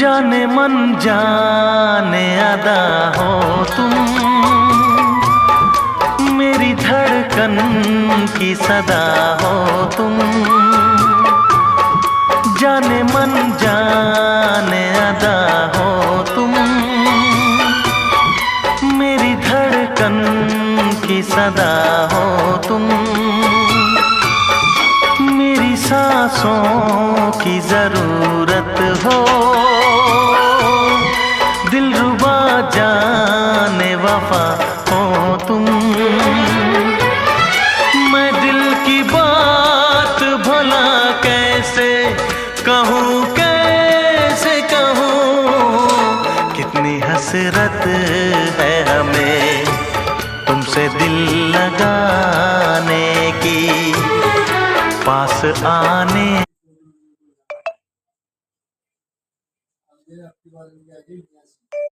जाने मन जाने अदा हो तुम, मेरी धड़कन की सदा हो तुम। जाने मन जाने अदा हो तुम, मेरी धड़कन की सदा हो तुम। मेरी सांसों की जरूरत हो, दिलरुबा जाने वफा हो तुम। मैं दिल की बात भला कैसे कहूँ, कैसे कहूँ। कितनी हसरत है हमें तुमसे दिल लगाने की, पास आने।